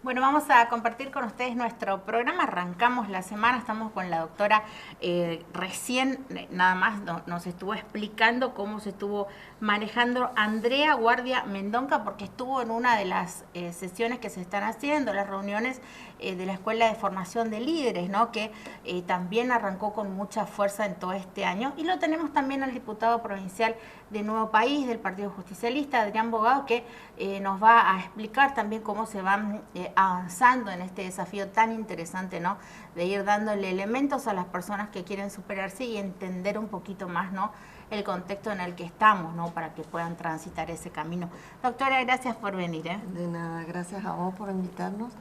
Bueno, vamos a compartir con ustedes nuestro programa. Arrancamos la semana, estamos con la doctora recién, nada más nos estuvo explicando cómo se estuvo manejando Andrea Guardia Mendonca, porque estuvo en una de las sesiones que se están haciendo, las reuniones de la Escuela de Formación de Líderes, ¿no? Que también arrancó con mucha fuerza en todo este año. Y lo tenemos también al diputado provincial de Nuevo País, del Partido Justicialista, Adrián Bogado, que nos va a explicar también cómo se van avanzando en este desafío tan interesante, ¿no? De ir dándole elementos a las personas que quieren superarse y entender un poquito más, ¿no? El contexto en el que estamos, ¿no? Para que puedan transitar ese camino. Doctora, gracias por venir, ¿eh? De nada, gracias a vos por invitarnos.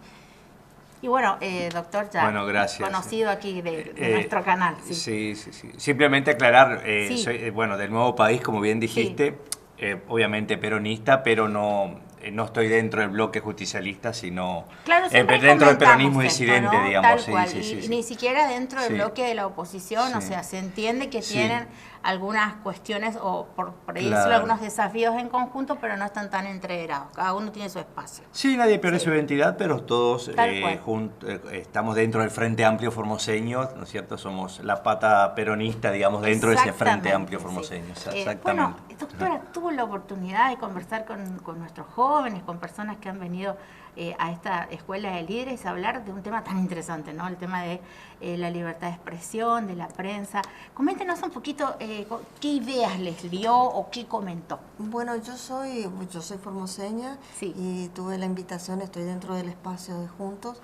Y bueno, doctor, ya bueno, gracias. Conocido aquí de nuestro canal. Sí. Sí. Simplemente aclarar, Sí. soy del Nuevo País, como bien dijiste, sí. Obviamente peronista, pero no estoy dentro del bloque justicialista, sino claro, dentro del peronismo disidente, ¿no? digamos. Tal cual. Sí. Ni siquiera dentro del sí. bloque de la oposición, sí. O sea, se entiende que sí. tienen algunas cuestiones o por ahí claro. decirlo, algunos desafíos en conjunto, pero no están tan entreverados. Cada uno tiene su espacio. Sí, nadie pierde su identidad, pero todos estamos dentro del Frente Amplio Formoseño, ¿no es cierto? Somos la pata peronista, digamos, dentro de ese Frente Amplio Formoseño. Exactamente. Bueno, doctora, tuvo la oportunidad de conversar con nuestros jóvenes, con personas que han venido a esta escuela de líderes a hablar de un tema tan interesante, ¿no? El tema de la libertad de expresión, de la prensa. Coméntenos un poquito qué ideas les dio o qué comentó. Bueno, yo soy formoseña, sí. Y tuve la invitación, estoy dentro del espacio de Juntos,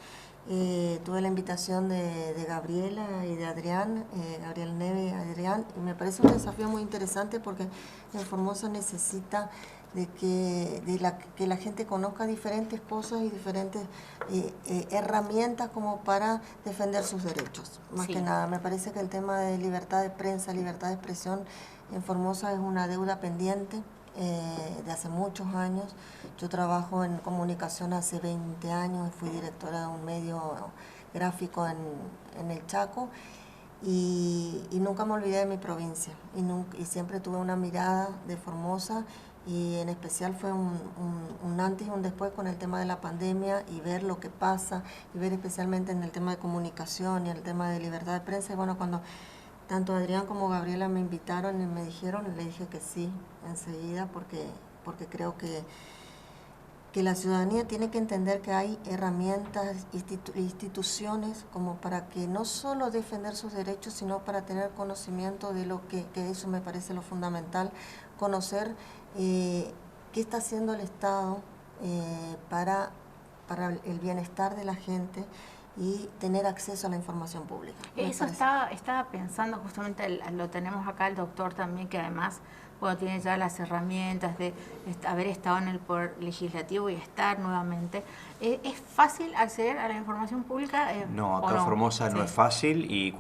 tuve la invitación de Gabriela y de Adrián, Gabriel Neve y Adrián, y me parece un desafío muy interesante porque en Formosa necesita de que la gente conozca diferentes cosas y diferentes herramientas como para defender sus derechos. Más que nada, me parece que el tema de libertad de prensa, libertad de expresión en Formosa es una deuda pendiente de hace muchos años. Yo trabajo en comunicación hace 20 años, fui directora de un medio gráfico en el Chaco. Y nunca me olvidé de mi provincia y siempre tuve una mirada de Formosa, y en especial fue un antes y un después con el tema de la pandemia y ver lo que pasa y ver especialmente en el tema de comunicación y el tema de libertad de prensa. Y bueno, cuando tanto Adrián como Gabriela me invitaron y me dijeron, le dije que sí enseguida porque creo que la ciudadanía tiene que entender que hay herramientas, instituciones como para que no solo defender sus derechos, sino para tener conocimiento de lo que eso me parece lo fundamental, conocer qué está haciendo el Estado para el bienestar de la gente y tener acceso a la información pública. Eso estaba pensando, justamente lo tenemos acá el doctor también, que además tiene ya las herramientas de haber estado en el Poder Legislativo y estar nuevamente. ¿Es fácil acceder a la información pública? No, acá en Formosa no es fácil, y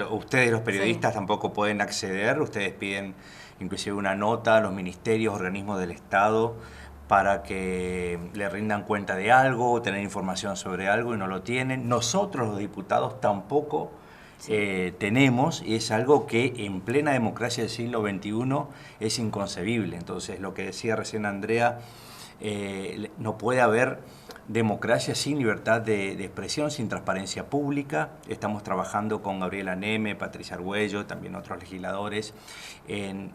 ustedes los periodistas tampoco pueden acceder. Ustedes piden inclusive una nota a los ministerios, organismos del Estado, para que le rindan cuenta de algo, tener información sobre algo, y no lo tienen. Nosotros los diputados tampoco tenemos, y es algo que en plena democracia del siglo XXI es inconcebible. Entonces, lo que decía recién Andrea, no puede haber democracia sin libertad de expresión, sin transparencia pública. Estamos trabajando con Gabriela Neme, Patricia Argüello, también otros legisladores, en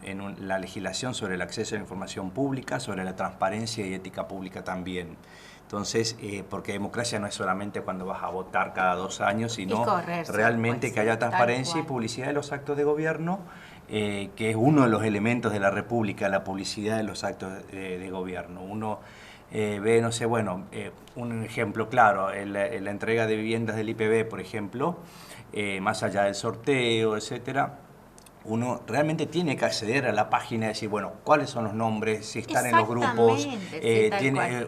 la legislación sobre el acceso a la información pública, sobre la transparencia y ética pública también. Entonces, porque democracia no es solamente cuando vas a votar cada 2 años, sino realmente que haya transparencia y publicidad de los actos de gobierno, que es uno de los elementos de la República, la publicidad de los actos de gobierno. Uno ve, no sé, un ejemplo claro, la entrega de viviendas del IPB, por ejemplo, más allá del sorteo, etcétera. Uno realmente tiene que acceder a la página y decir, bueno, cuáles son los nombres, si están en los grupos,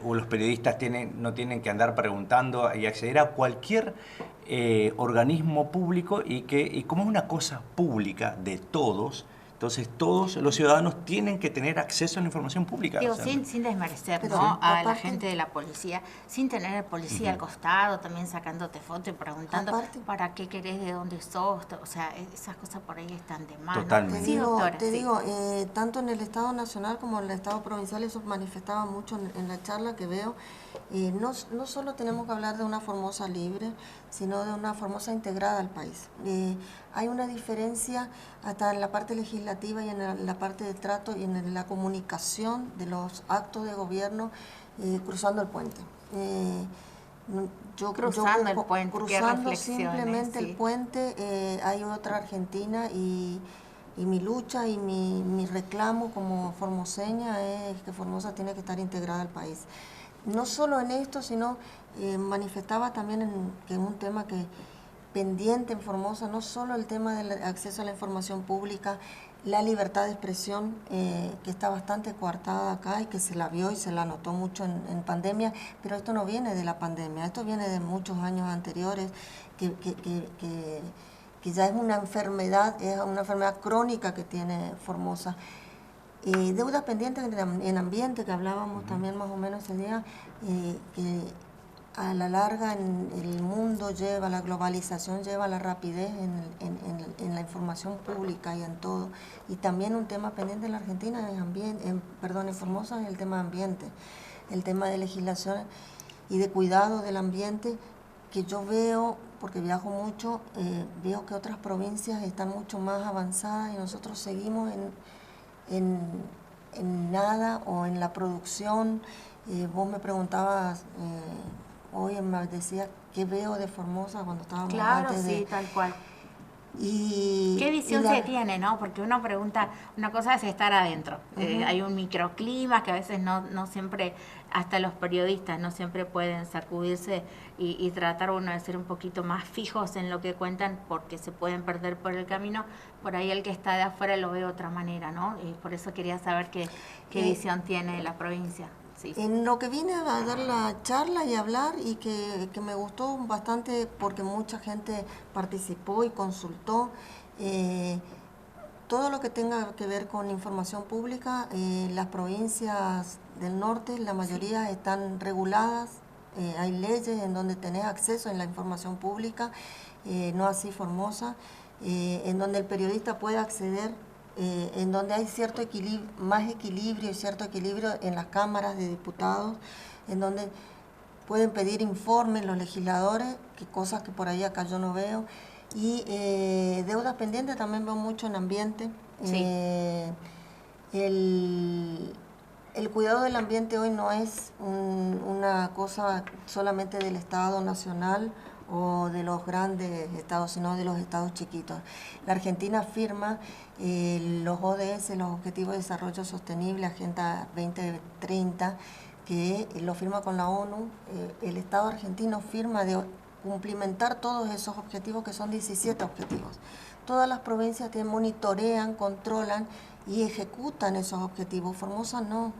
los periodistas no tienen que andar preguntando, y acceder a cualquier organismo público, y como es una cosa pública de todos, Entonces todos los ciudadanos tienen que tener acceso a la información pública. Digo, o sea, sin desmerecer, pero ¿no? A la aparte- gente de la policía, sin tener el policía al costado, también sacándote foto y preguntando Aparte- para qué querés, de dónde sos, o sea, esas cosas por ahí están de más. ¿no? Totalmente. Te Sí, digo, doctora, te sí. digo, tanto en el Estado Nacional como en el Estado Provincial, eso manifestaba mucho en la charla que veo. No solo tenemos que hablar de una Formosa libre, sino de una Formosa integrada al país. Hay una diferencia hasta en la parte legislativa y en la parte de trato y en la comunicación de los actos de gobierno cruzando el puente. Cruzando el puente, qué cruzando reflexiones, simplemente sí. el puente, hay otra Argentina y mi lucha y mi reclamo como formoseña es que Formosa tiene que estar integrada al país. No solo en esto, sino manifestaba también que es un tema que pendiente en Formosa, no solo el tema del acceso a la información pública, la libertad de expresión, que está bastante coartada acá y que se la vio y se la notó mucho en pandemia, pero esto no viene de la pandemia, esto viene de muchos años anteriores, que ya es una enfermedad crónica que tiene Formosa. Deuda pendiente en ambiente, que hablábamos también más o menos ese día, que a la larga el mundo lleva, la globalización lleva la rapidez en la información pública y en todo. Y también un tema pendiente en la Argentina, en Formosa, es el tema de ambiente, el tema de legislación y de cuidado del ambiente, que yo veo, porque viajo mucho, veo que otras provincias están mucho más avanzadas y nosotros seguimos en nada o en la producción. Vos me preguntabas, hoy me decías qué veo de Formosa cuando estábamos Claro, antes sí, de... tal cual. Y, ¿Qué visión y la- se tiene, no? Porque uno pregunta, una cosa es estar adentro. Hay un microclima que a veces no siempre, hasta los periodistas no siempre pueden sacudirse y tratar uno de ser un poquito más fijos en lo que cuentan porque se pueden perder por el camino. Por ahí el que está de afuera lo ve de otra manera, ¿no? Y por eso quería saber qué visión tiene la provincia. Sí. En lo que vine a dar la charla y hablar y que me gustó bastante porque mucha gente participó y consultó, todo lo que tenga que ver con información pública, las provincias del norte, la mayoría están reguladas, hay leyes en donde tenés acceso en la información pública, no así Formosa, en donde el periodista puede acceder, en donde hay cierto equilibrio, más equilibrio y cierto equilibrio en las cámaras de diputados, en donde pueden pedir informes los legisladores, que cosas que por ahí acá yo no veo. Y deudas pendientes también veo mucho en ambiente. Sí. El cuidado del ambiente hoy no es una cosa solamente del Estado nacional o de los grandes estados, sino de los estados chiquitos. La Argentina firma los ODS, los Objetivos de Desarrollo Sostenible, Agenda 2030, que lo firma con la ONU. El Estado argentino firma de cumplimentar todos esos objetivos, que son 17 objetivos. Todas las provincias monitorean, controlan y ejecutan esos objetivos. Formosa no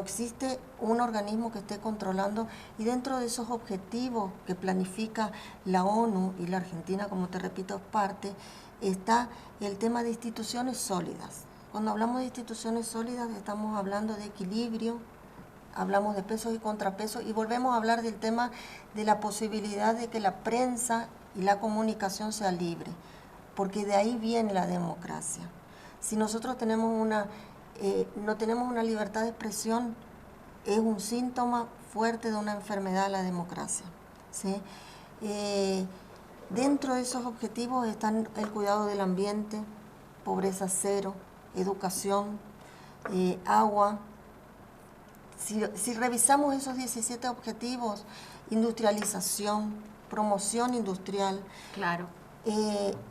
existe un organismo que esté controlando, y dentro de esos objetivos que planifica la ONU, y la Argentina, como te repito, es parte, está el tema de instituciones sólidas. Cuando hablamos de instituciones sólidas estamos hablando de equilibrio, hablamos de pesos y contrapesos, y volvemos a hablar del tema de la posibilidad de que la prensa y la comunicación sea libre, porque de ahí viene la democracia. Si nosotros tenemos no tenemos una libertad de expresión, es un síntoma fuerte de una enfermedad la democracia, ¿sí? Dentro de esos objetivos están el cuidado del ambiente, pobreza cero, educación, agua. Si revisamos esos 17 objetivos, industrialización, promoción industrial, Claro.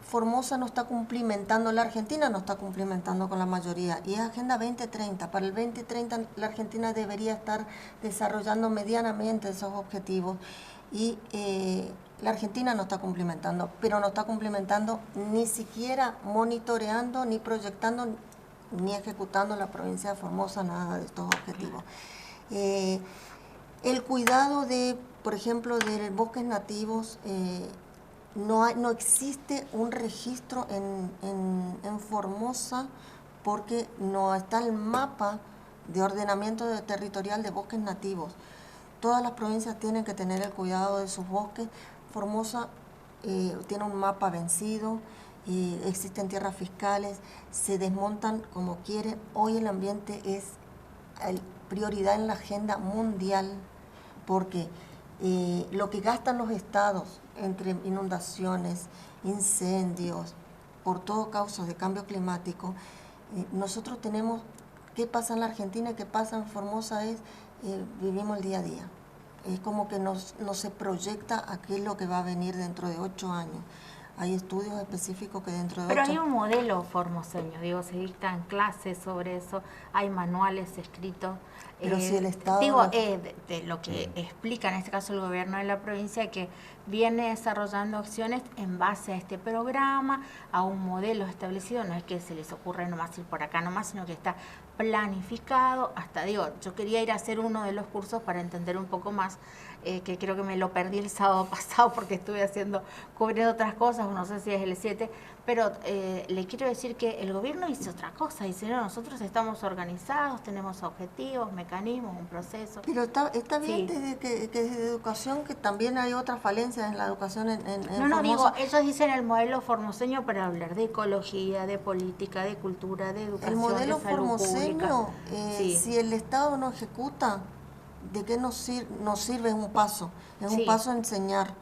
Formosa no está cumplimentando, la Argentina no está cumplimentando con la mayoría, y es Agenda 2030. Para el 2030 la Argentina debería estar desarrollando medianamente esos objetivos, y la Argentina no está cumplimentando, pero no está cumplimentando ni siquiera monitoreando, ni proyectando, ni ejecutando la provincia de Formosa nada de estos objetivos. El cuidado de, por ejemplo, de bosques nativos, no existe un registro en Formosa porque no está el mapa de ordenamiento territorial de bosques nativos. Todas las provincias tienen que tener el cuidado de sus bosques. Formosa tiene un mapa vencido, existen tierras fiscales, se desmontan como quieren. Hoy el ambiente es prioridad en la agenda mundial, porque lo que gastan los estados entre inundaciones, incendios, por todo causa de cambio climático, nosotros tenemos, ¿qué pasa en la Argentina y qué pasa en Formosa? Vivimos el día a día. Es como que no se proyecta a qué es lo que va a venir dentro de 8 años. Hay estudios específicos que dentro de 8 años... Pero hay un modelo formoseño, digo, se dictan clases sobre eso, hay manuales escritos. Pero si el Estado... Digo, de lo que explica en este caso el gobierno de la provincia, que viene desarrollando acciones en base a este programa, a un modelo establecido, no es que se les ocurre nomás ir por acá nomás, sino que está planificado. Hasta digo, yo quería ir a hacer uno de los cursos para entender un poco más, que creo que me lo perdí el sábado pasado porque estuve cubriendo otras cosas, no sé si es el 7, pero le quiero decir que el gobierno hizo otra cosa, dice, no, nosotros estamos organizados, tenemos objetivos, mecanismos, un proceso. Pero está bien, sí, que desde educación, que también hay otras falencias en la educación en No, Formosa. Digo, ellos dicen el modelo formoseño para hablar de ecología, de política, de cultura, de educación, el modelo de salud formoseño, sí. Si el Estado no ejecuta, ¿de qué nos sirve? Es un paso, un paso a enseñar.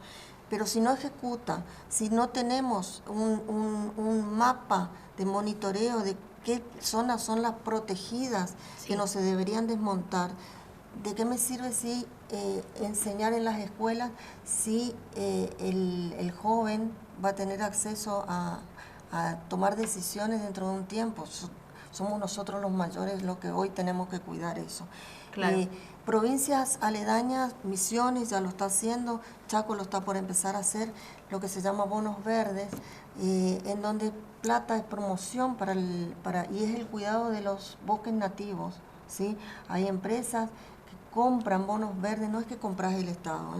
Pero si no ejecuta, si no tenemos un mapa de monitoreo de qué zonas son las protegidas, que no se deberían desmontar, ¿de qué me sirve si enseñar en las escuelas si el joven va a tener acceso a tomar decisiones dentro de un tiempo? Somos nosotros los mayores los que hoy tenemos que cuidar eso. Claro. Provincias aledañas, Misiones ya lo está haciendo, Chaco lo está por empezar a hacer, lo que se llama bonos verdes, en donde plata es promoción y es el cuidado de los bosques nativos, ¿sí? Hay empresas que compran bonos verdes, no es que compras el Estado,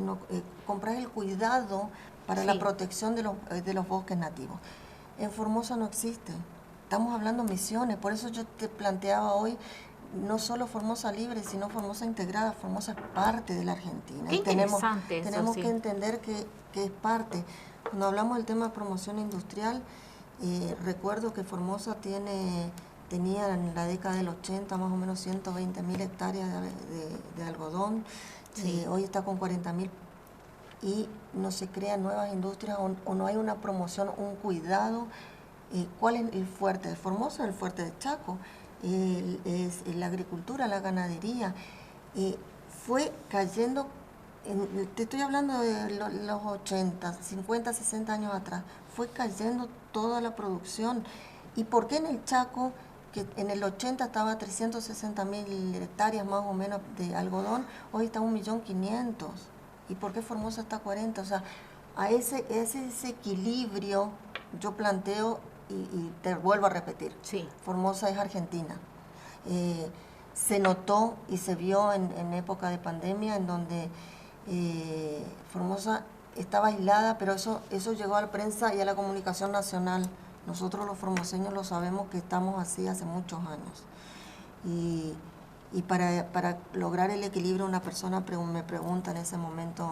compras el cuidado para la protección de los bosques nativos. En Formosa no existe, estamos hablando Misiones, por eso yo te planteaba hoy, no solo Formosa libre, sino Formosa integrada. Formosa es parte de la Argentina. Qué interesante eso, tenemos que entender que es parte. Cuando hablamos del tema de promoción industrial, recuerdo que Formosa tenía en la década del 80 más o menos 120.000 hectáreas de algodón. Hoy está con 40.000 y no se crean nuevas industrias o no hay una promoción, un cuidado. ¿Cuál es el fuerte de Formosa? El fuerte de Chaco. Es la agricultura, la ganadería. Fue cayendo, te estoy hablando de los 80, 50, 60 años atrás, fue cayendo toda la producción. ¿Y por qué en el Chaco, que en el 80 estaba 360.000 hectáreas más o menos de algodón, hoy está 1.500.000? ¿Y por qué Formosa está 40? O sea, a ese desequilibrio yo planteo. Y te vuelvo a repetir, Formosa es Argentina. Se notó y se vio en época de pandemia en donde Formosa estaba aislada, pero eso llegó a la prensa y a la comunicación nacional. Nosotros los formoseños lo sabemos que estamos así hace muchos años. Y para lograr el equilibrio, una persona me pregunta en ese momento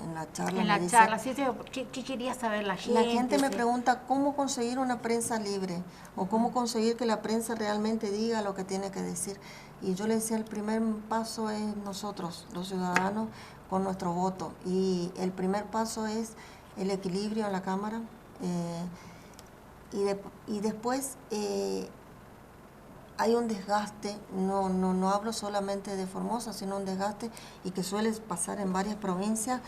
en la charla. En la charla, sí, ¿qué quería saber la gente? La gente me pregunta cómo conseguir una prensa libre o cómo conseguir que la prensa realmente diga lo que tiene que decir. Y yo le decía, el primer paso es nosotros, los ciudadanos, con nuestro voto. Y el primer paso es el equilibrio en la Cámara. Y después... hay un desgaste, no hablo solamente de Formosa, sino un desgaste y que suele pasar en varias provincias.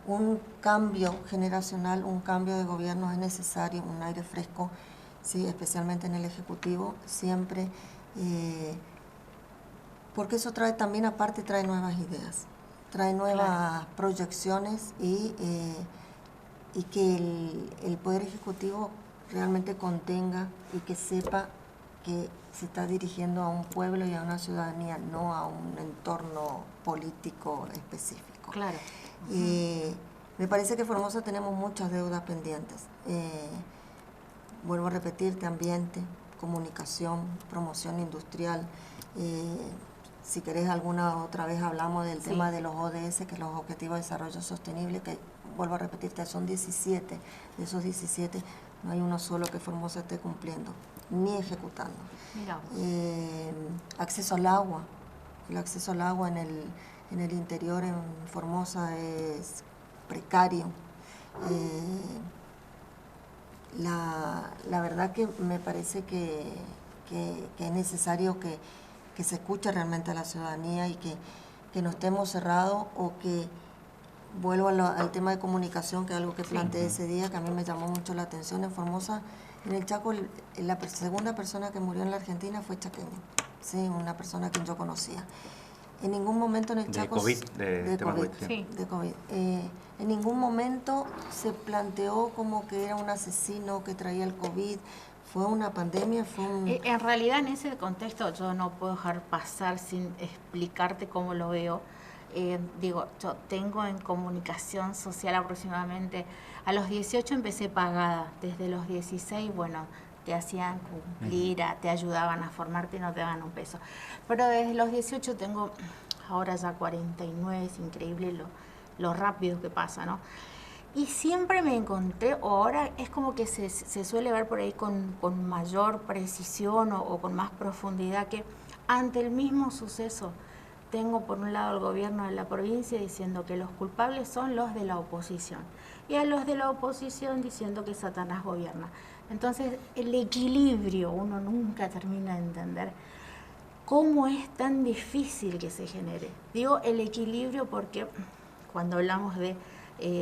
Un cambio generacional, un cambio de gobierno es necesario, un aire fresco, sí, especialmente en el Ejecutivo, siempre, porque eso trae también, aparte, trae nuevas ideas, trae nuevas proyecciones y que el Poder Ejecutivo realmente contenga y que sepa que se está dirigiendo a un pueblo y a una ciudadanía, no a un entorno político específico. Claro. Me parece que en Formosa tenemos muchas deudas pendientes. Vuelvo a repetirte, ambiente, comunicación, promoción industrial. Si querés alguna otra vez hablamos del tema de los ODS, que es los Objetivos de Desarrollo Sostenible, que vuelvo a repetirte, son 17. De esos 17 no hay uno solo que Formosa esté cumpliendo, ni ejecutando. Acceso al agua. El acceso al agua en el interior en Formosa es precario. La verdad que me parece que es necesario que se escuche realmente a la ciudadanía y que no estemos cerrados, o que vuelvo al tema de comunicación, que es algo que planteé ese día, que a mí me llamó mucho la atención. En Formosa, en el Chaco, la segunda persona que murió en la Argentina fue chaqueño, sí, una persona que yo conocía. En ningún momento en el Chaco... De COVID. En ningún momento se planteó como que era un asesino que traía el COVID. Fue una pandemia, En realidad, en ese contexto, yo no puedo dejar pasar sin explicarte cómo lo veo. Yo tengo en comunicación social aproximadamente, a los 18 empecé pagada, desde los 16, bueno, te hacían cumplir, te ayudaban a formarte y no te daban un peso. Pero desde los 18 tengo, ahora ya 49, es increíble lo rápido que pasa, ¿no? Y siempre me encontré, o ahora es como que se suele ver por ahí con mayor precisión o con más profundidad, que ante el mismo suceso tengo por un lado el gobierno de la provincia diciendo que los culpables son los de la oposición, y a los de la oposición diciendo que Satanás gobierna. Entonces el equilibrio uno nunca termina de entender cómo es tan difícil que se genere. Digo el equilibrio porque cuando hablamos de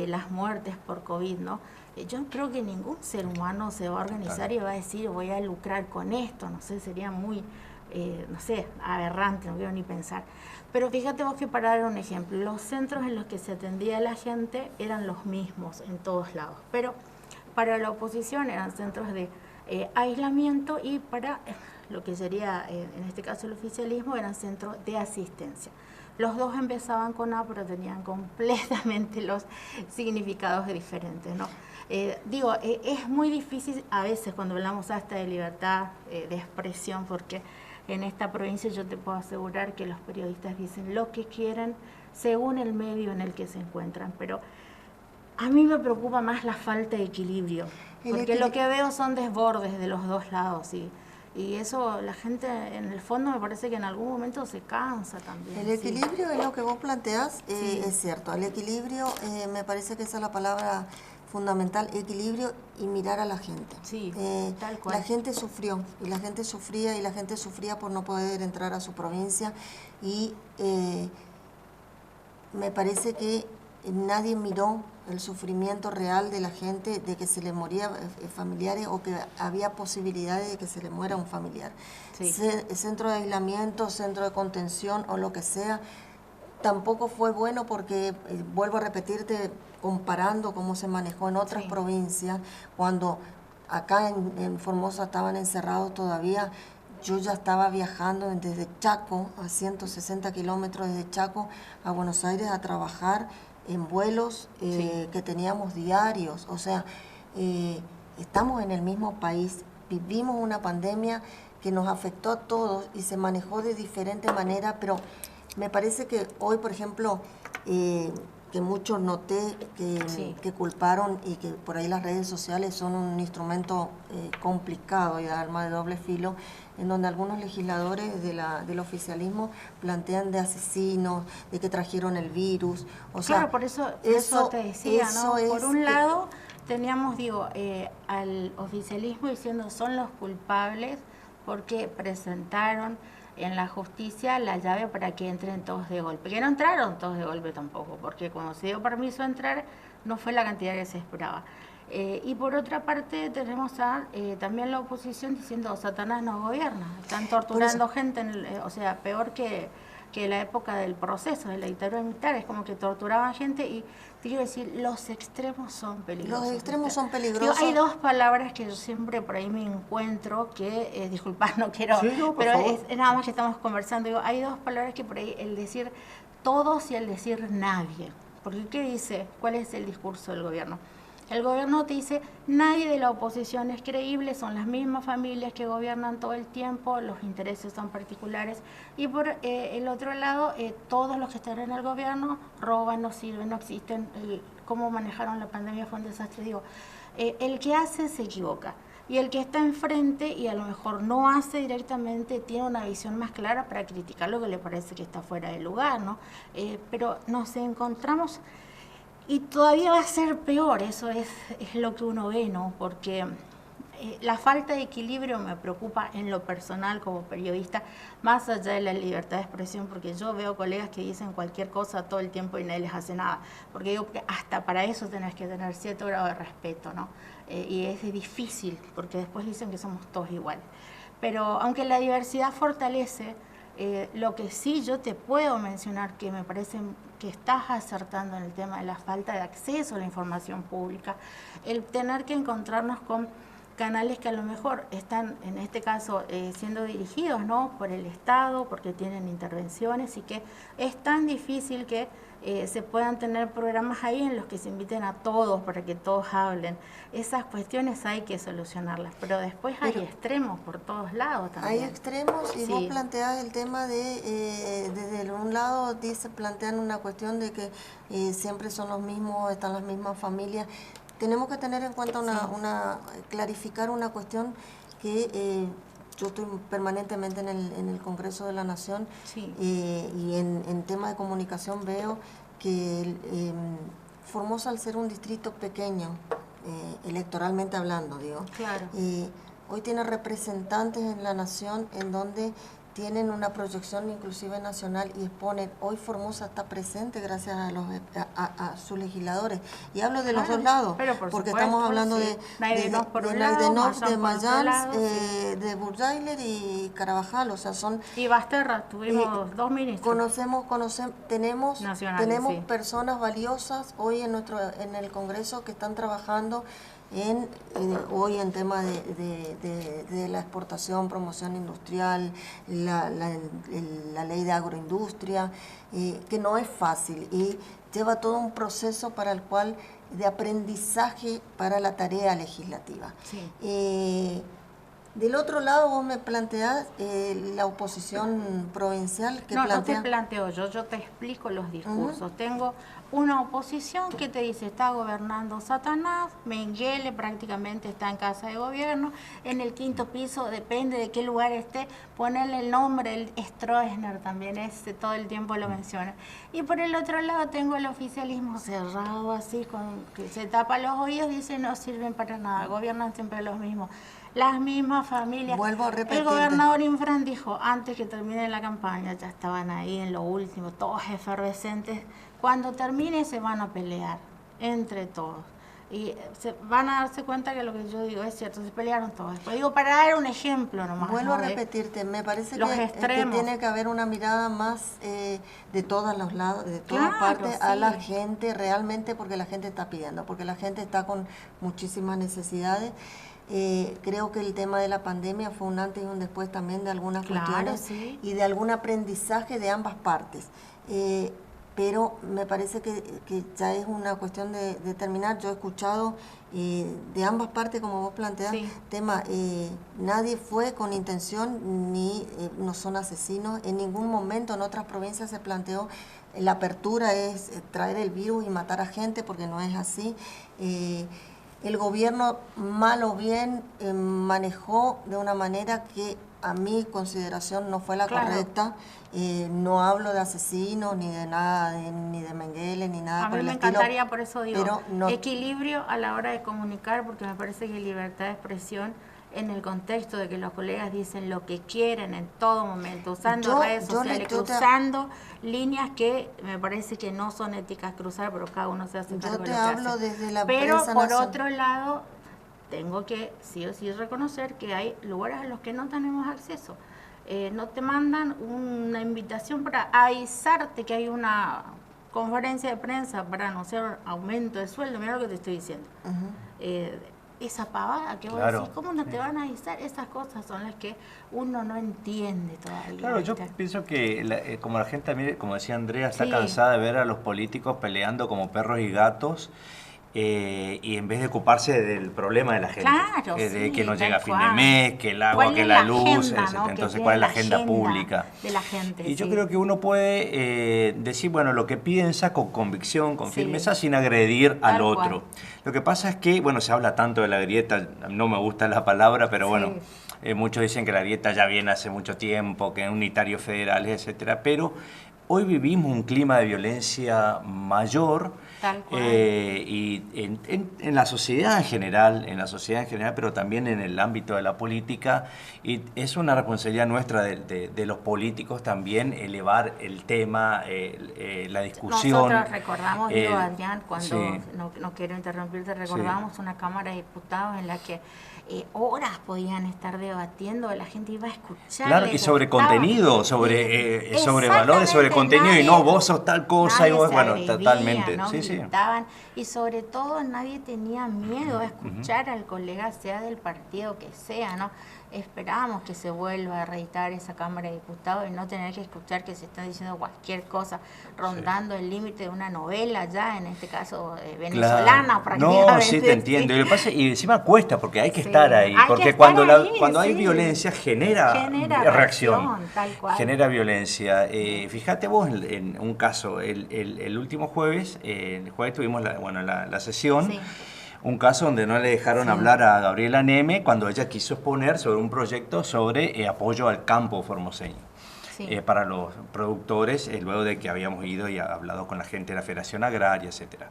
las muertes por COVID, ¿no? Yo creo que ningún ser humano se va a organizar y va a decir voy a lucrar con esto, no sé, sería muy, aberrante, no quiero ni pensar. Pero fíjate vos que, para dar un ejemplo, los centros en los que se atendía a la gente eran los mismos en todos lados, pero para la oposición eran centros de aislamiento, y para lo que sería, en este caso el oficialismo, eran centros de asistencia. Los dos empezaban con A, pero tenían completamente los significados diferentes, ¿no? Es muy difícil a veces cuando hablamos hasta de libertad de expresión, porque en esta provincia yo te puedo asegurar que los periodistas dicen lo que quieren según el medio en el que se encuentran, pero a mí me preocupa más la falta de equilibrio, porque lo que veo son desbordes de los dos lados, y eso la gente en el fondo me parece que en algún momento se cansa también. El equilibrio es lo que vos planteás, es cierto. El equilibrio me parece que esa es la palabra fundamental, equilibrio y mirar a la gente. Sí, tal cual. La gente sufrió, y la gente sufría por no poder entrar a su provincia, y me parece que nadie miró el sufrimiento real de la gente, de que se le moría familiares, o que había posibilidades de que se le muera un familiar. Sí. Centro de aislamiento, centro de contención o lo que sea, tampoco fue bueno, porque vuelvo a repetirte, comparando cómo se manejó en otras provincias, cuando acá en Formosa estaban encerrados todavía. Yo ya estaba viajando desde Chaco, a 160 kilómetros desde Chaco a Buenos Aires, a trabajar en vuelos que teníamos diarios. O sea, estamos en el mismo país, vivimos una pandemia que nos afectó a todos y se manejó de diferente manera, pero me parece que hoy, por ejemplo, que muchos noté que culparon, y que por ahí las redes sociales son un instrumento complicado y de arma de doble filo, en donde algunos legisladores del oficialismo plantean de asesinos, de que trajeron el virus. O sea, claro, por eso te decía, ¿no? Por un lado teníamos, al oficialismo diciendo son los culpables porque presentaron en la justicia la llave para que entren todos de golpe, que no entraron todos de golpe tampoco, porque cuando se dio permiso a entrar no fue la cantidad que se esperaba. Y por otra parte tenemos también la oposición diciendo Satanás nos gobierna, están torturando gente, peor que la época del proceso, de la dictadura militar, es como que torturaban gente. Y te quiero decir, los extremos son peligrosos. Los extremos son peligrosos. Hay dos palabras que yo siempre por ahí me encuentro, que, disculpad, no quiero, pero es nada más que estamos conversando, hay dos palabras que por ahí, el decir todos y el decir nadie. Porque ¿qué dice? ¿Cuál es el discurso del gobierno? El gobierno te dice, nadie de la oposición es creíble, son las mismas familias que gobiernan todo el tiempo, los intereses son particulares. Y por el otro lado, todos los que están en el gobierno roban, no sirven, no existen. Cómo manejaron la pandemia fue un desastre. Digo, el que hace se equivoca. Y el que está enfrente y a lo mejor no hace directamente tiene una visión más clara para criticar lo que le parece que está fuera de lugar, ¿no? Pero nos encontramos... Y todavía va a ser peor, eso es lo que uno ve, ¿no? Porque la falta de equilibrio me preocupa en lo personal como periodista, más allá de la libertad de expresión, porque yo veo colegas que dicen cualquier cosa todo el tiempo y nadie les hace nada. Porque digo que hasta para eso tenés que tener cierto grado de respeto, ¿no? Y es difícil, porque después dicen que somos todos iguales. Pero aunque la diversidad fortalece, lo que sí yo te puedo mencionar que me parece que estás acertando en el tema de la falta de acceso a la información pública, el tener que encontrarnos con canales que a lo mejor están, en este caso, siendo dirigidos, ¿no?, por el Estado, porque tienen intervenciones, y que es tan difícil que se puedan tener programas ahí en los que se inviten a todos para que todos hablen. Esas cuestiones hay que solucionarlas, pero después hay extremos por todos lados también. Hay extremos y vos planteás el tema de, desde un lado plantean una cuestión de que siempre son los mismos, están las mismas familias. Tenemos que tener en cuenta clarificar una cuestión que yo estoy permanentemente en el Congreso de la Nación y en tema de comunicación veo que Formosa, al ser un distrito pequeño, electoralmente hablando, digo, hoy tiene representantes en la Nación en donde tienen una proyección inclusive nacional y exponen. Hoy Formosa está presente gracias a sus legisladores. Y hablo de los dos lados, porque estamos hablando de Naidenov, de Mayans, de Burjailer y Carabajal, o sea, son... Y Basterra, tuvimos 2 ministros. Tenemos personas valiosas hoy en el Congreso que están trabajando hoy en tema de la exportación, promoción industrial, la ley de agroindustria, que no es fácil y lleva todo un proceso para el cual de aprendizaje para la tarea legislativa. Del otro lado vos me planteás la oposición provincial que no te planteo yo te explico los discursos. Tengo una oposición que te dice está gobernando Satanás, Mengele prácticamente está en casa de gobierno, en el 5º piso, depende de qué lugar esté, ponerle el nombre, el Stroessner también todo el tiempo lo menciona. Y por el otro lado tengo el oficialismo cerrado así, que se tapa los oídos, dice no sirven para nada, gobiernan siempre los mismos. Las mismas familias. Vuelvo a repetir. El gobernador Infran dijo, antes que termine la campaña, ya estaban ahí en lo último, todos efervescentes. Cuando termine se van a pelear entre todos. Y van a darse cuenta que lo que yo digo es cierto, se pelearon todos. Después digo, para dar un ejemplo nomás. Vuelvo a repetirte, me parece que tiene que haber una mirada más de todos los lados, de todas partes, a la gente realmente, porque la gente está pidiendo, porque la gente está con muchísimas necesidades. Creo que el tema de la pandemia fue un antes y un después también de algunas cuestiones y de algún aprendizaje de ambas partes. Pero me parece que ya es una cuestión de terminar. Yo he escuchado de ambas partes, como vos planteás, tema, nadie fue con intención ni no son asesinos. En ningún momento en otras provincias se planteó la apertura es traer el virus y matar a gente, porque no es así. El gobierno, mal o bien, manejó de una manera que a mi consideración no fue la correcta. No hablo de asesinos, ni de nada, ni de Mengele, ni nada por el estilo. A mí me encantaría, por eso digo, equilibrio a la hora de comunicar, porque me parece que libertad de expresión, en el contexto de que los colegas dicen lo que quieren en todo momento, usando redes sociales, cruzando líneas que me parece que no son éticas cruzar, pero cada uno se hace cargo de lo que hace. Yo te hablo desde la Pero prensa por otro lado, tengo que sí o sí reconocer que hay lugares a los que no tenemos acceso. No te mandan una invitación para avisarte que hay una conferencia de prensa para anunciar aumento de sueldo. Mira lo que te estoy diciendo. Esa pavada que vos decís, ¿cómo no te van a avisar? Esas cosas son las que uno no entiende todavía. Claro, yo pienso que como la gente, como decía Andrea, está cansada de ver a los políticos peleando como perros y gatos, y en vez de ocuparse del problema de la gente, Claro, de sí, que no tal llega a fin de cual. mes, que el agua, ¿Cuál que es la la luz, agenda, etcétera. no? Que Entonces, tiene ¿cuál es la la agenda agenda pública? de la gente? Y yo Sí. creo que uno puede decir, bueno, lo que piensa con convicción, con Sí, firmeza, sin agredir al tal otro. cual. Lo que pasa es que, bueno, se habla tanto de la grieta, no me gusta la palabra, pero bueno, Sí. muchos dicen que la grieta ya viene hace mucho tiempo, que unitarios federales, etcétera, pero hoy vivimos un clima de violencia mayor Tal cual. y en la sociedad en sociedad en general, pero también en el ámbito de la política, y es una responsabilidad nuestra de los políticos también elevar el tema, la discusión. Nosotros recordamos, digo, Adrián, cuando, sí. no quiero interrumpirte, Sí. recordamos una Cámara de Diputados en la que horas podían estar debatiendo, la gente iba a escuchar. Claro, y sobre contenido, sobre valores, sobre contenido, y no, vos sos tal cosa, y vos, bueno, totalmente. ¿no? Sí, sí. Gritaban, y sobre todo nadie tenía miedo a escuchar al colega, sea del partido que sea, ¿no? Esperábamos que se vuelva a reeditar esa Cámara de Diputados y no tener que escuchar que se está diciendo cualquier cosa, rondando el límite de una novela ya, en este caso venezolana, Claro. prácticamente. No, sí, te entiendo. Y, y encima cuesta, porque hay que Sí, estar ahí. hay Porque que estar ahí, cuando hay sí. violencia genera reacción. Tal cual. Genera violencia. Fíjate vos en un caso, el último jueves, el jueves tuvimos la sesión. Sí. Un caso donde no le dejaron hablar a Gabriela Neme cuando ella quiso exponer sobre un proyecto sobre apoyo al campo formoseño. Sí. Para los productores, luego de que habíamos ido y hablado con la gente de la Federación Agraria, etc.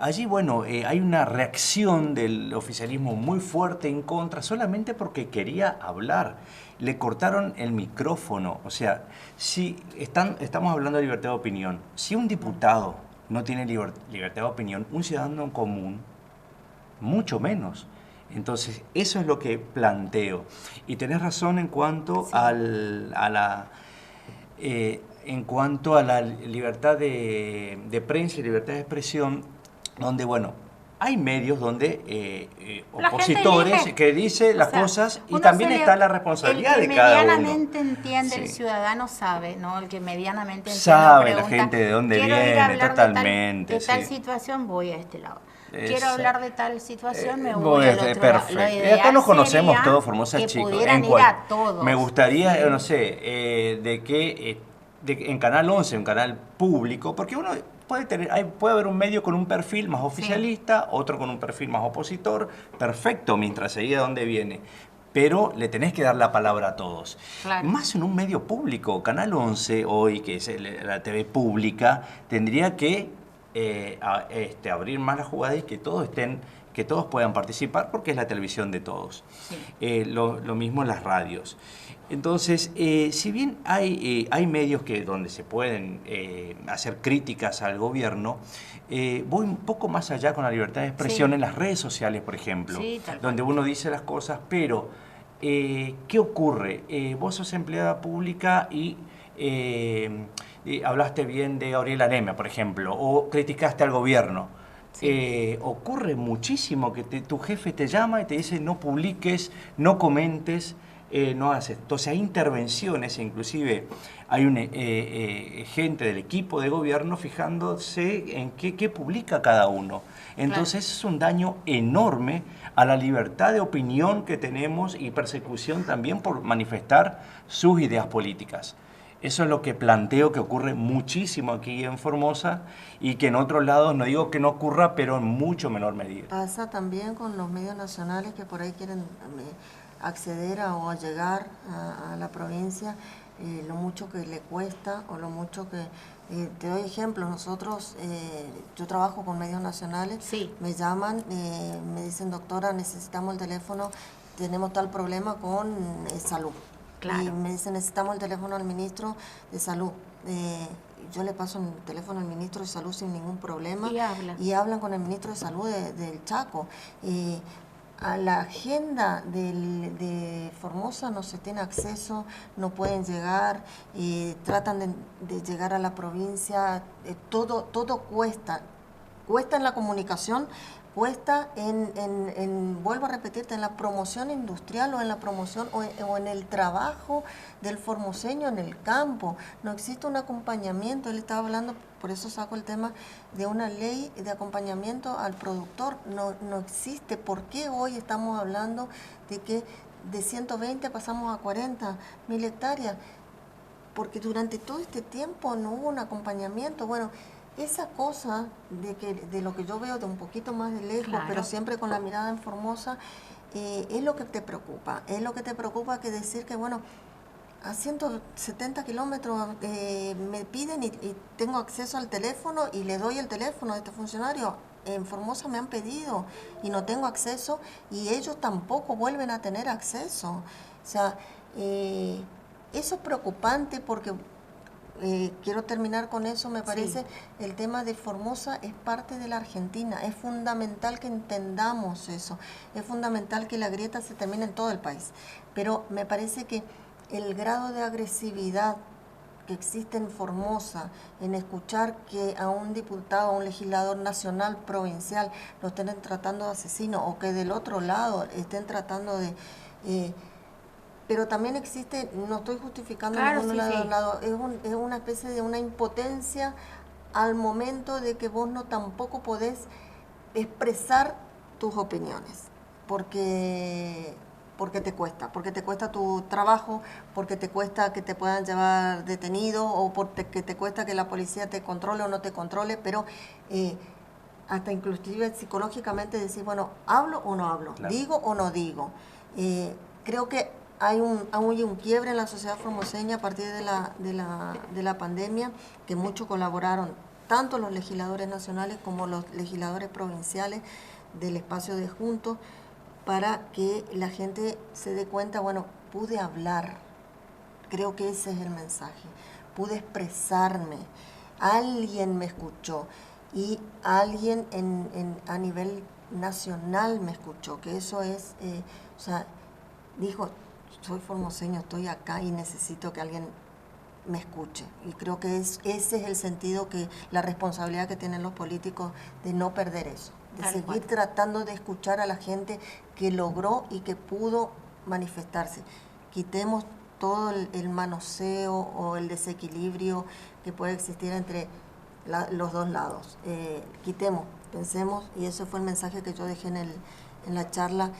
Allí, bueno, hay una reacción del oficialismo muy fuerte en contra, solamente porque quería hablar. Le cortaron el micrófono. O sea, si estamos hablando de libertad de opinión, si un diputado no tiene libertad de opinión, un ciudadano común, mucho menos. Entonces, eso es lo que planteo. Y tenés razón en cuanto a la libertad de prensa y libertad de expresión, donde, bueno, hay medios donde opositores que dicen las cosas, y también está la responsabilidad de cada uno. El que medianamente entiende, el ciudadano sabe, ¿no? El que medianamente entiende sabe la gente de dónde viene, totalmente. De tal situación voy a este lado. Quiero hablar de tal situación, me voy al otro perfecto. lado. Y acá nos conocemos todos, Formosa, que chicos. Pudieran ir a todos. Me gustaría, no sé, en Canal 11, un canal público, porque uno puede haber un medio con un perfil más oficialista, otro con un perfil más opositor, perfecto, mientras se diga dónde viene. Pero le tenés que dar la palabra a todos. Claro. Más en un medio público. Canal 11 hoy, que es la TV pública, tendría que abrir más la jugada y que todos puedan participar, porque es la televisión de todos. Sí. Lo mismo en las radios. Entonces, si bien hay medios donde se pueden hacer críticas al gobierno, voy un poco más allá con la libertad de expresión en las redes sociales, por ejemplo, donde uno dice las cosas, pero ¿qué ocurre? Vos sos empleada pública y hablaste bien de Gabriela Neme, por ejemplo, o criticaste al gobierno. Sí. Ocurre muchísimo que tu jefe te llama y te dice no publiques, no comentes, no haces. Entonces hay intervenciones, inclusive hay gente del equipo de gobierno fijándose en qué publica cada uno. Entonces es un daño enorme a la libertad de opinión que tenemos y persecución también por manifestar sus ideas políticas. Eso es lo que planteo que ocurre muchísimo aquí en Formosa y que en otros lados, no digo que no ocurra, pero en mucho menor medida. Pasa también con los medios nacionales que por ahí quieren acceder o a llegar a la provincia, lo mucho que le cuesta o lo mucho que... te doy ejemplos, nosotros, yo trabajo con medios nacionales, me llaman, me dicen, doctora, necesitamos el teléfono, tenemos tal problema con salud. Claro. Y me dicen, necesitamos el teléfono al ministro de Salud. Yo le paso el teléfono al ministro de Salud sin ningún problema. Y hablan con el ministro de Salud del Chaco. A la agenda de Formosa no se tiene acceso, no pueden llegar, tratan de llegar a la provincia, todo cuesta en la comunicación, cuesta vuelvo a repetirte, en la promoción industrial o en la promoción o en el trabajo del formoseño en el campo. No existe un acompañamiento. Él estaba hablando, por eso saco el tema de una ley de acompañamiento al productor. No existe. ¿Por qué hoy estamos hablando de que de 120 pasamos a 40.000 hectáreas? Porque durante todo este tiempo no hubo un acompañamiento. Bueno, esa cosa de lo que yo veo de un poquito más de lejos, claro, pero siempre con la mirada en Formosa, es lo que te preocupa. Es lo que te preocupa, que decir que, bueno, a 170 kilómetros me piden y tengo acceso al teléfono y le doy el teléfono de este funcionario. En Formosa me han pedido y no tengo acceso, y ellos tampoco vuelven a tener acceso. O sea, eso es preocupante porque... quiero terminar con eso, me parece, sí, el tema de Formosa es parte de la Argentina. Es fundamental que entendamos eso, es fundamental que la grieta se termine en todo el país, pero me parece que el grado de agresividad que existe en Formosa, en escuchar que a un diputado, a un legislador nacional, provincial, lo estén tratando de asesino, o que del otro lado estén tratando de... pero también existe, no estoy justificando, claro, ninguno, sí, lado, es una especie de una impotencia al momento de que vos no tampoco podés expresar tus opiniones, porque te cuesta tu trabajo, porque te cuesta que te puedan llevar detenido, o porque te cuesta que la policía te controle o no te controle, pero hasta inclusive psicológicamente decir, bueno, ¿hablo o no hablo? Claro. ¿Digo o no digo? Creo que hay un quiebre en la sociedad formoseña a partir de la pandemia, que muchos colaboraron, tanto los legisladores nacionales como los legisladores provinciales del espacio de Juntos, para que la gente se dé cuenta, bueno, pude hablar, creo que ese es el mensaje, pude expresarme, alguien me escuchó, y alguien a nivel nacional me escuchó, que eso es, o sea, dijo, soy formoseño, estoy acá y necesito que alguien me escuche. Y creo que ese es el sentido, que la responsabilidad que tienen los políticos de no perder eso, de seguir tratando de escuchar a la gente que logró y que pudo manifestarse. Quitemos todo el manoseo o el desequilibrio que puede existir entre los dos lados. Quitemos, pensemos, y ese fue el mensaje que yo dejé en la charla,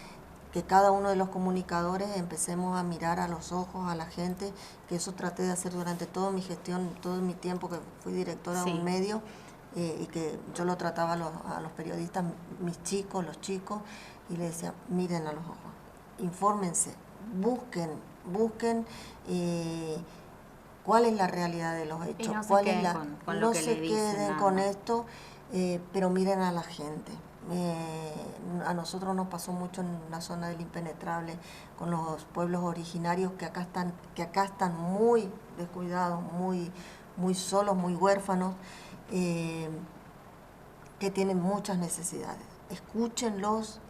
que cada uno de los comunicadores empecemos a mirar a los ojos a la gente, que eso traté de hacer durante toda mi gestión, todo mi tiempo que fui directora, sí, de un medio, y que yo lo trataba a los periodistas, los chicos, y les decía, miren a los ojos, infórmense, busquen cuál es la realidad de los hechos, no cuál es no se queden con esto, pero miren a la gente. A nosotros nos pasó mucho en la zona del Impenetrable con los pueblos originarios que acá están muy descuidados, muy solos, muy huérfanos, que tienen muchas necesidades. Escúchenlos.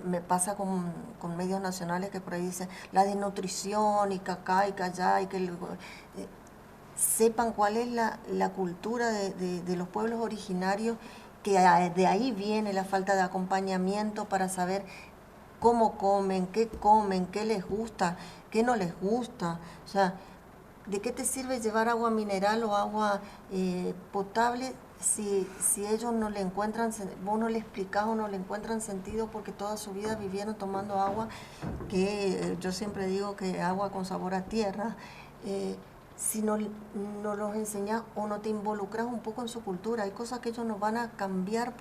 Me pasa con medios nacionales que por ahí dicen la desnutrición y que acá y que allá, y que sepan cuál es la cultura de los pueblos originarios, que de ahí viene la falta de acompañamiento para saber cómo comen, qué les gusta, qué no les gusta. O sea, ¿de qué te sirve llevar agua mineral o agua potable si ellos no le encuentran, vos no le explicás o no le encuentran sentido, porque toda su vida vivieron tomando agua, que yo siempre digo que agua con sabor a tierra? Si no los enseñas o no te involucras un poco en su cultura, hay cosas que ellos no van a cambiar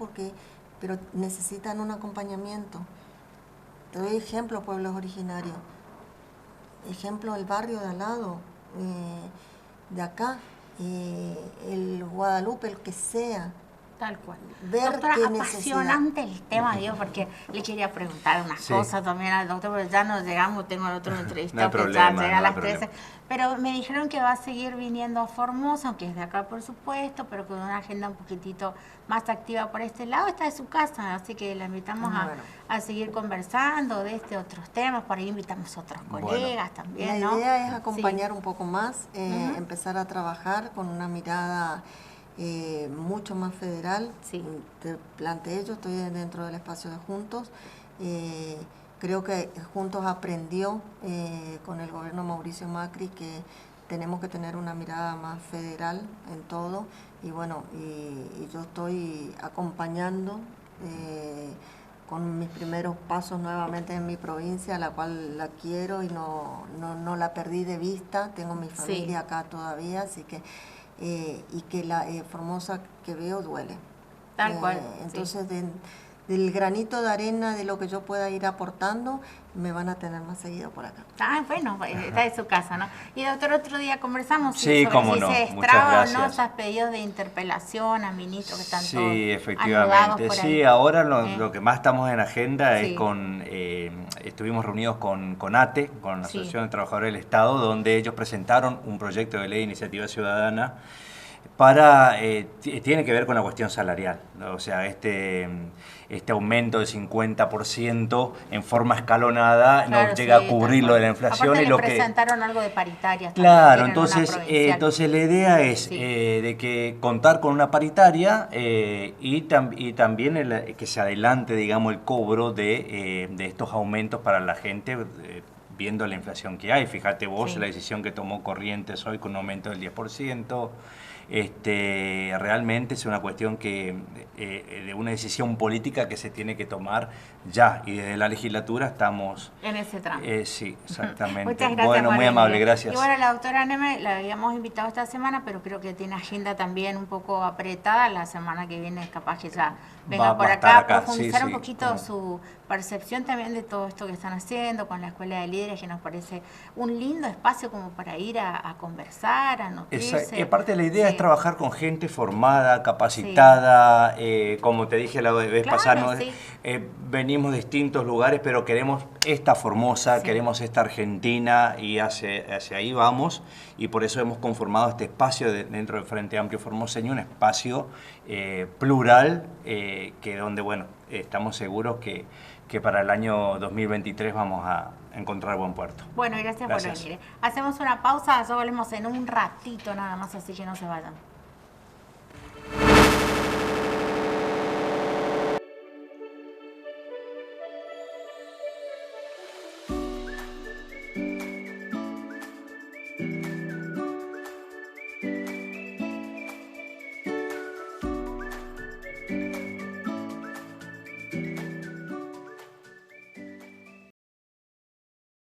pero necesitan un acompañamiento. Te doy ejemplo, pueblos originarios. Ejemplo, el barrio de al lado, de acá, el Guadalupe, el que sea. Tal cual. Ver doctora, qué apasionante el tema, digo, porque le quería preguntar unas cosas también al doctor, pero ya nos llegamos, tengo el otro entrevistado que ya llega a las 13. Pero me dijeron que va a seguir viniendo a Formosa, aunque es de acá, por supuesto, pero con una agenda un poquitito más activa por este lado. Está de su casa, así que la invitamos a seguir conversando de otros temas. Por ahí invitamos a otros colegas también, La idea es acompañar un poco más, empezar a trabajar con una mirada mucho más federal. Sí. Te planteé, yo estoy dentro del espacio de Juntos. Creo que Juntos aprendió con el gobierno Mauricio Macri que tenemos que tener una mirada más federal en todo, y bueno, y yo estoy acompañando con mis primeros pasos nuevamente en mi provincia, la cual la quiero y no la perdí de vista. Tengo mi familia acá todavía, así que y que la Formosa que veo duele. Tal cual. Entonces, del granito de arena de lo que yo pueda ir aportando, me van a tener más seguido por acá. Bueno, está de su casa, ¿no? Y doctor, otro día conversamos sí, sobre si no. se destraba o no esos pedidos de interpelación a ministros que están todos efectivamente. Por sí, ahí. Ahora lo que más estamos en agenda es estuvimos reunidos con ATE, con la Asociación de Trabajadores del Estado, donde ellos presentaron un proyecto de ley de iniciativa ciudadana tiene que ver con la cuestión salarial, ¿no? O sea, este aumento del 50% en forma escalonada no llega a cubrir lo de la inflación. Aparte y lo presentaron algo de paritarias. Claro, entonces la idea es de que contar con una paritaria y también que se adelante, digamos, el cobro de estos aumentos para la gente, viendo la inflación que hay. Fíjate vos la decisión que tomó Corrientes hoy con un aumento del 10%. Realmente es una cuestión de una decisión política que se tiene que tomar ya, y desde la legislatura estamos en ese tramo. Sí, exactamente. Muchas gracias. Bueno, muy amable, gracias. Y bueno, la doctora Neme la habíamos invitado esta semana, pero creo que tiene agenda también un poco apretada. La semana que viene capaz que ya venga por acá a profundizar un poquito su percepción también de todo esto que están haciendo con la Escuela de Líderes, que nos parece un lindo espacio como para ir a conversar, a nutrirse. Y aparte la idea es trabajar con gente formada, capacitada, como te dije la vez pasada, venimos de distintos lugares, pero queremos esta Formosa, queremos esta Argentina, y hacia ahí vamos, y por eso hemos conformado este espacio dentro del Frente Amplio Formoseño, un espacio plural, que donde, bueno, estamos seguros que para el año 2023 vamos a encontrar buen puerto. Bueno, gracias por venir. Hacemos una pausa, ya volvemos en un ratito nada más, así que no se vayan.